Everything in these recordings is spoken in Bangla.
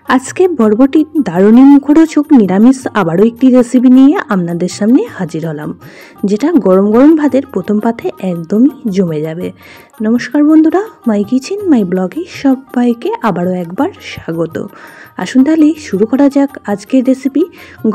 আজকে বরবটির দারুণী মুখরোচক নিরামিষ আবারও একটি রেসিপি নিয়ে আপনাদের সামনে হাজির হলাম, যেটা গরম গরম ভাতের প্রথম পাতে একদমই জমে যাবে। নমস্কার বন্ধুরা, মাই কিচেন মাই ব্লগে সবাইকে আবারও একবার স্বাগত। আসুন তাহলে শুরু করা যাক আজকের রেসিপি।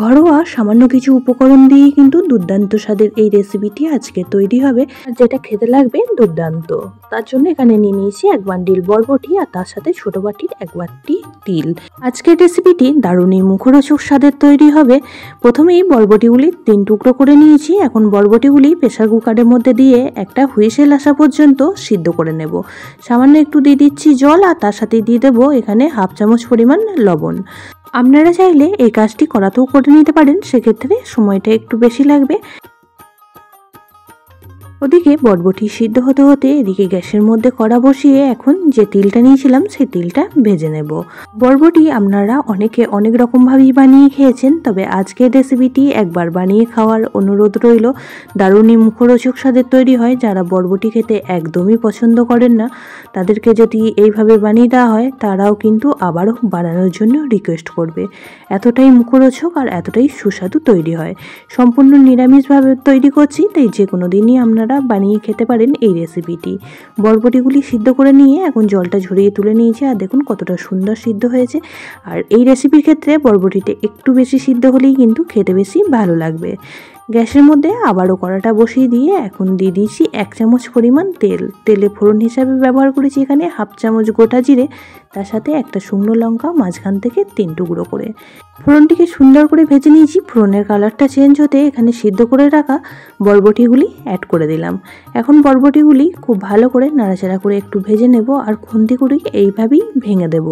ঘরোয়া সামান্য কিছু উপকরণ দিয়ে কিন্তু দুর্দান্ত স্বাদের এই রেসিপিটি আজকে তৈরি হবে, যেটা খেতে লাগবে দুর্দান্ত। তার জন্য এখানে নিয়ে নিয়েছি এক বান্ডিল বরবটি আর তার সাথে ছোট বাটির এক বাটি তিল। আজকের রেসিপিটি দারুণই মুখরোচক স্বাদের তৈরি হবে। প্রথমেই বরবটিগুলি 3 টুকরো করে নিয়েছি। এখন বরবটিগুলি প্রেসার কুকারের মধ্যে দিয়ে একটা হুইসেল আসা পর্যন্ত সিদ্ধ করে নেব। সামান্য একটু দিয়ে দিচ্ছি জল আর তার সাথে দিয়ে দেবো এখানে 1/2 চামচ পরিমাণ লবণ। আপনারা চাইলে এই কাজটি করাতেও করে নিতে পারেন, সেক্ষেত্রে সময়টা একটু বেশি লাগবে। ওদিকে বরবটি সিদ্ধ হতে হতে এদিকে গ্যাসের মধ্যে কড়া বসিয়ে এখন যে তিলটা নিয়েছিলাম সেই তিলটা ভেজে নেব। বরবটি আপনারা অনেকে অনেক রকমভাবেই বানিয়ে খেয়েছেন, তবে আজকের রেসিপিটি একবার বানিয়ে খাওয়ার অনুরোধ রইল। দারুণই মুখরোচক স্বাদের তৈরি হয়। যারা বরবটি খেতে একদমই পছন্দ করেন না, তাদেরকে যদি এইভাবে বানিয়ে দেওয়া হয় তারাও কিন্তু আবারও বানানোর জন্য রিকোয়েস্ট করবে। এতটাই মুখরোচক আর এতটাই সুস্বাদু তৈরি হয়। সম্পূর্ণ নিরামিষভাবে তৈরি করছি, তাই যে কোনো দিনই আপনারা বানিয়ে খেতে পারেন এই রেসিপিটি। বরবটিগুলি সিদ্ধ করে নিয়ে এখন জলটা ঝরিয়ে তুলে নিয়েছি, আর দেখুন কতটা সুন্দর সিদ্ধ হয়েছে। আর এই রেসিপির ক্ষেত্রে বরবটিটা একটু বেশি সিদ্ধ হলেই কিন্তু খেতে বেশি ভালো লাগবে। গ্যাসের মধ্যে আবারও কড়াটা বসিয়ে দিয়ে এখন দিয়ে দিয়েছি 1 চামচ পরিমাণ তেল। তেলে ফোড়ন হিসাবে ব্যবহার করেছি এখানে 1/2 চামচ গোটা জিরে, তার সাথে একটা শুকনো লঙ্কা মাঝখান থেকে 3 টুকরো করে। ফোড়নটিকে সুন্দর করে ভেজে নিয়েছি। ফোড়নের কালারটা চেঞ্জ হতে এখানে সিদ্ধ করে রাখা বরবটিগুলি অ্যাড করে দিলাম। এখন বরবটিগুলি খুব ভালো করে নাড়াচাড়া করে একটু ভেজে নেব, আর খুন্তি করে এইভাবেই ভেঙে দেব।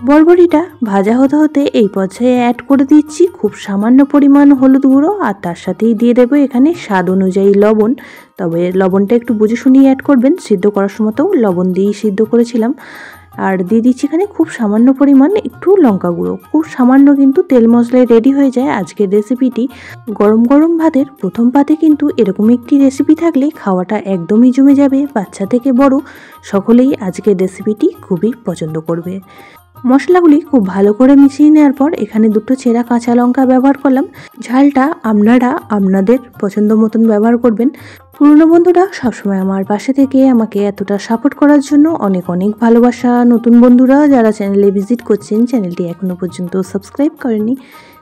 বরবটিটা ভাজা হতে হতে এই পর্যায়ে অ্যাড করে দিচ্ছি খুব সামান্য পরিমাণ হলুদ গুঁড়ো, আর তার সাথেই দিয়ে দেবো এখানে স্বাদ অনুযায়ী লবণ। তবে লবণটা একটু বুঝে শুনিয়ে অ্যাড করবেন, সিদ্ধ করার সময়তেও লবণ দিয়েই সিদ্ধ করেছিলাম। আর দিয়ে দিচ্ছি এখানে খুব সামান্য পরিমাণ একটু লঙ্কা গুঁড়ো। খুব সামান্য কিন্তু তেল মশলায় রেডি হয়ে যায় আজকের রেসিপিটি। গরম গরম ভাতের প্রথম পাতে কিন্তু এরকম একটি রেসিপি থাকলে খাওয়াটা একদমই জমে যাবে। বাচ্চা থেকে বড় সকলেই আজকের রেসিপিটি খুবই পছন্দ করবে। মশলাগুলি খুব ভালো করে মিশিয়ে নেওয়ার পর এখানে 2 চেরা কাঁচা লঙ্কা ব্যবহার করলাম। ঝালটা আপনারা আপনাদের পছন্দ মতন ব্যবহার করবেন। পুরনো বন্ধুরা সবসময় আমার পাশে থেকে আমাকে এতটা সাপোর্ট করার জন্য অনেক অনেক ভালোবাসা। নতুন বন্ধুরা যারা চ্যানেলে ভিজিট করছেন, চ্যানেলটি এখনও পর্যন্ত সাবস্ক্রাইব করেনি,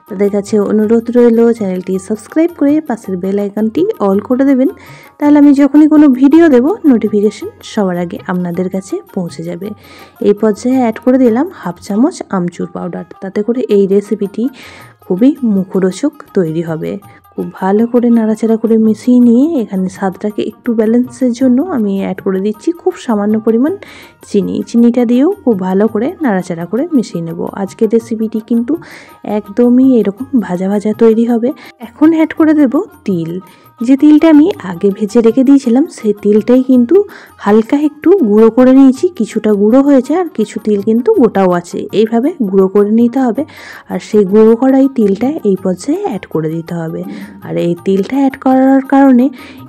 তাদের কাছে অনুরোধ রইল চ্যানেলটি সাবস্ক্রাইব করে পাশের বেল আইকনটি অল করে দেবেন। তাহলে আমি যখনই কোনো ভিডিও দেব নোটিফিকেশন সবার আগে আপনাদের কাছে পৌঁছে যাবে। এই পর্যায়ে অ্যাড করে দিলাম 1/2 চামচ আমচুর পাউডার। তাতে করে এই রেসিপিটি খুবই মুখরোচক তৈরি হবে। খুব ভালো করে নাড়াচাড়া করে মিশিয়ে নিয়ে এখানে স্বাদটাকে একটু ব্যালেন্সের জন্য আমি অ্যাড করে দিচ্ছি খুব সামান্য পরিমাণ চিনি। চিনিটা দিয়েও খুব ভালো করে নাড়াচাড়া করে মিশিয়ে নেব। আজকের রেসিপিটি কিন্তু একদমই এরকম ভাজা ভাজা তৈরি হবে। এখন অ্যাড করে দেব তিল। যে তিলটা আমি আগে ভেজে রেখে দিয়েছিলাম সেই তিলটাই কিন্তু হালকা একটু গুঁড়ো করে নিয়েছি। কিছুটা গুঁড়ো হয়েছে আর কিছু তিল কিন্তু গোটাও আছে। এইভাবে গুঁড়ো করে নিতে হবে, আর সেই গুঁড়ো করাই তিলটা এই পর্যায়ে অ্যাড করে দিতে হবে। আর এই তিলটা অ্যাড করার কারণে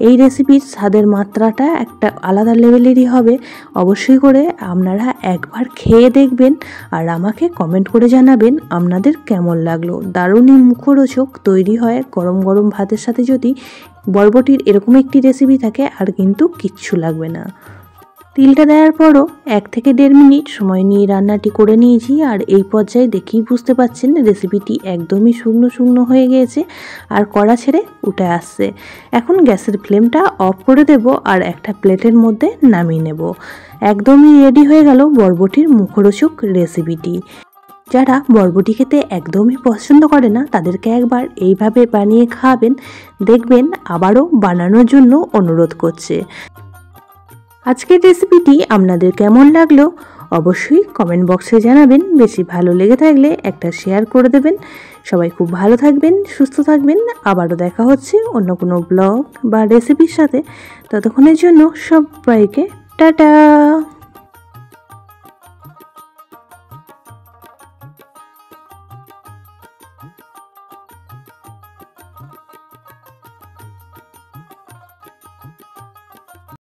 এই রেসিপির স্বাদের মাত্রাটা একটা আলাদা লেভেলেরই হবে। অবশ্যই করে আপনারা একবার খেয়ে দেখবেন আর আমাকে কমেন্ট করে জানাবেন আপনাদের কেমন লাগলো। দারুণই মুখরোচক তৈরি হয় গরম গরম ভাতের সাথে। যদি বরবটির এরকম একটি রেসিপি থাকে আর কিন্তু কিচ্ছু লাগবে না। তিলটা দেওয়ার পরও 1 থেকে 1.5 মিনিট সময় নিয়ে রান্নাটি করে নিয়েছি। আর এই পর্যায়ে দেখেই বুঝতে পাচ্ছেন রেসিপিটি একদমই শুকনো শুকনো হয়ে গিয়েছে আর কড়া ছেড়ে উঠে আসছে। এখন গ্যাসের ফ্লেমটা অফ করে দেব আর একটা প্লেটের মধ্যে নামিয়ে নেব। একদমই রেডি হয়ে গেল বরবটির মুখরোচক রেসিপিটি। যারা বরবটি খেতে একদমই পছন্দ করে না তাদেরকে একবার এইভাবে বানিয়ে খাওয়াবেন, দেখবেন আবারও বানানোর জন্য অনুরোধ করছে। আজকের রেসিপিটি আপনাদের কেমন লাগলো অবশ্যই কমেন্ট বক্সে জানাবেন। বেশি ভালো লেগে থাকলে একটা শেয়ার করে দেবেন। সবাই খুব ভালো থাকবেন, সুস্থ থাকবেন। আবারও দেখা হচ্ছে অন্য কোনো ব্লগ বা রেসিপির সাথে। ততক্ষণের জন্য সবাইকে টাটা।